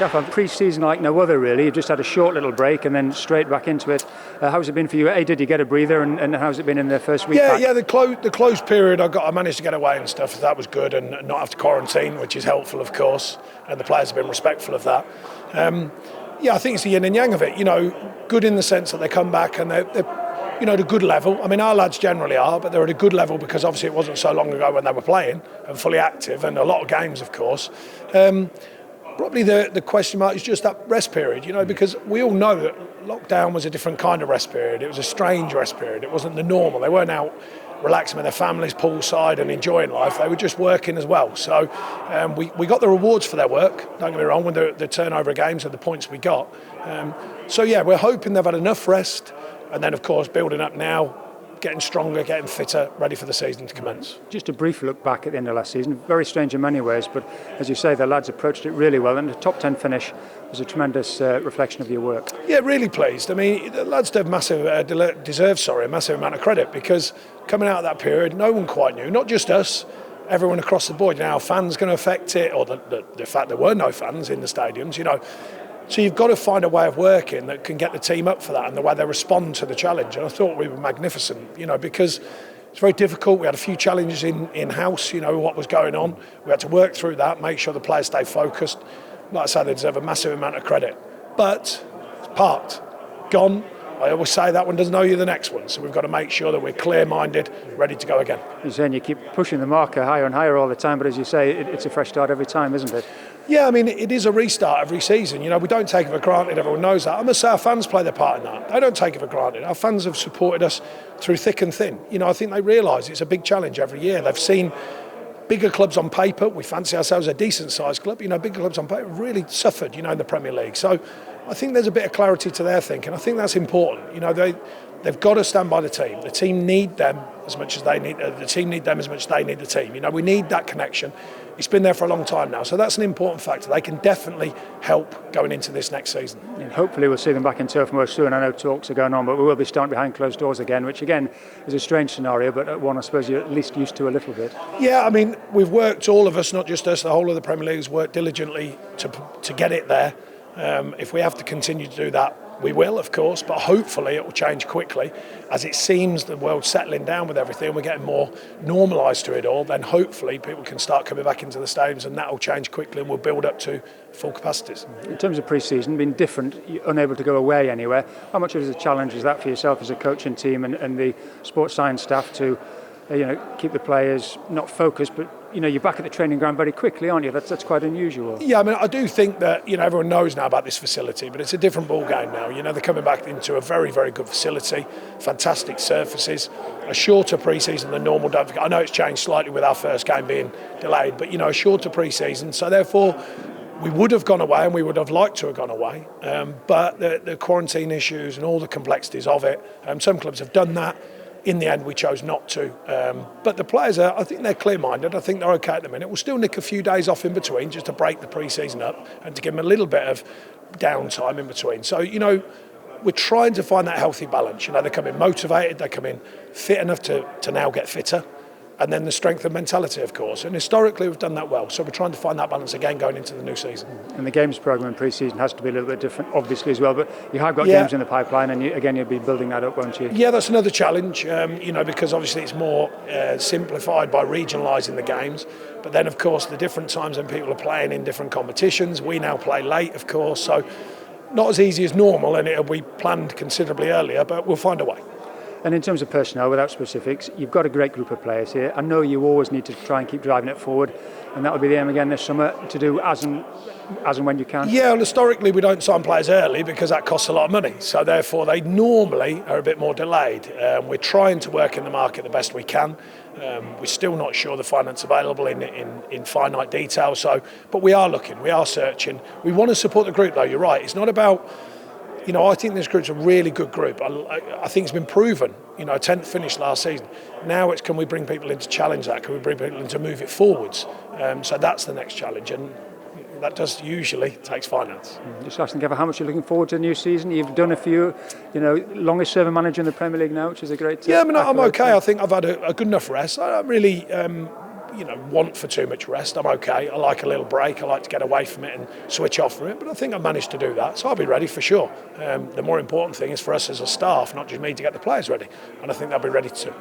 Stefan, pre-season like no other really. You've just had a short little break and then straight back into it. How's it been for you? Did you get a breather, and how's it been in the first week back? Yeah. The closed period, I managed to get away and stuff. That was good, and not have to quarantine, which is helpful, of course. And the players have been respectful of that. I think it's the yin and yang of it. Good in the sense that they come back and they're at a good level. I mean, our lads generally are, but they're at a good level because obviously it wasn't so long ago when they were playing and fully active, and a lot of games, of course. Probably the question mark is just that rest period, because we all know that lockdown was a different kind of rest period. It was a strange rest period. It wasn't the normal. They weren't out relaxing with their families poolside and enjoying life. They were just working as well. So we got the rewards for their work, don't get me wrong, with the turnover of games and the points we got. We're hoping they've had enough rest, and then, of course, building up now, getting stronger, getting fitter, ready for the season to commence. Just a brief look back at the end of last season, very strange in many ways, but as you say, the lads approached it really well, and the top 10 finish was a tremendous reflection of your work. Yeah, really pleased. I mean, the lads deserve a massive amount of credit, because coming out of that period, no one quite knew, not just us, everyone across the board. Are fans going to affect it, or the fact there were no fans in the stadiums, So you've got to find a way of working that can get the team up for that, and the way they respond to the challenge. And I thought we were magnificent, because it's very difficult. We had a few challenges in-house, what was going on. We had to work through that, make sure the players stay focused. Like I said, they deserve a massive amount of credit. But it's parked, gone. I always say that one doesn't owe you the next one. So we've got to make sure that we're clear-minded, ready to go again. You're saying you keep pushing the marker higher and higher all the time, but as you say, it's a fresh start every time, isn't it? Yeah, I mean, it is a restart every season. We don't take it for granted. Everyone knows that. I must say our fans play their part in that. They don't take it for granted. Our fans have supported us through thick and thin. I think they realise it's a big challenge every year. They've seen bigger clubs on paper. We fancy ourselves a decent-sized club. Bigger clubs on paper have really suffered, in the Premier League. So I think there's a bit of clarity to their thinking. I think that's important. They've got to stand by the team. The team need them as much as they need. The team need them as much as they need the team. We need that connection. It's been there for a long time now, so that's an important factor. They can definitely help going into this next season. And hopefully we'll see them back in turf more soon. I know talks are going on, but we will be starting behind closed doors again, which again is a strange scenario, but one I suppose you're at least used to a little bit. Yeah, I mean, we've worked, all of us, not just us, the whole of the Premier League has worked diligently to get it there. If we have to continue to do that, we will, of course, but hopefully it will change quickly. As it seems the world's settling down with everything, we're getting more normalised to it all, then hopefully people can start coming back into the stadiums, and that will change quickly and we'll build up to full capacities. In terms of pre-season, being different, you're unable to go away anywhere, how much of a challenge is that for yourself as a coach and team and the sports science staff to keep the players not focused, but you're back at the training ground very quickly, aren't you? That's quite unusual. Yeah, I mean, I do think that everyone knows now about this facility, but it's a different ball game now. They're coming back into a very, very good facility, fantastic surfaces, a shorter pre-season than normal. I know it's changed slightly with our first game being delayed, but a shorter pre-season. So therefore, we would have gone away, and we would have liked to have gone away, but the quarantine issues and all the complexities of it. Some clubs have done that. In the end, we chose not to. But the players I think they're clear-minded. I think they're okay at the minute. We'll still nick a few days off in between just to break the pre-season up and to give them a little bit of downtime in between. So, we're trying to find that healthy balance. They come in motivated, they come in fit enough to now get fitter. And then the strength of mentality, of course. And historically, we've done that well. So we're trying to find that balance again going into the new season. And the games programme in pre-season has to be a little bit different, obviously, as well. But you have got games in the pipeline, and you'll be building that up, won't you? Yeah, that's another challenge, because obviously it's more simplified by regionalising the games. But then, of course, the different times when people are playing in different competitions. We now play late, of course. So not as easy as normal, and it'll be planned considerably earlier, but we'll find a way. And in terms of personnel, without specifics, you've got a great group of players here. I know you always need to try and keep driving it forward, and that will be the aim again this summer, to do as and when you can. Yeah, well, historically we don't sign players early because that costs a lot of money. So therefore they normally are a bit more delayed. We're trying to work in the market the best we can. We're still not sure the finance available in finite detail. But we are looking, we are searching. We want to support the group though, you're right. It's not about... I think this group's a really good group. I think it's been proven. A 10th finish last season. Now it's, can we bring people in to challenge that? Can we bring people in to move it forwards? So that's the next challenge, and that does usually takes finance. Just asking Gavin, how much you're looking forward to the new season? You've done a few, longest serving manager in the Premier League now, which is a great. Yeah, I mean, I'm okay. I think I've had a good enough rest. I'm really want for too much rest. I'm okay. I like a little break. I like to get away from it and switch off from it. But I think I managed to do that, so I'll be ready for sure. The more important thing is for us as a staff, not just me, to get the players ready, and I think they'll be ready too.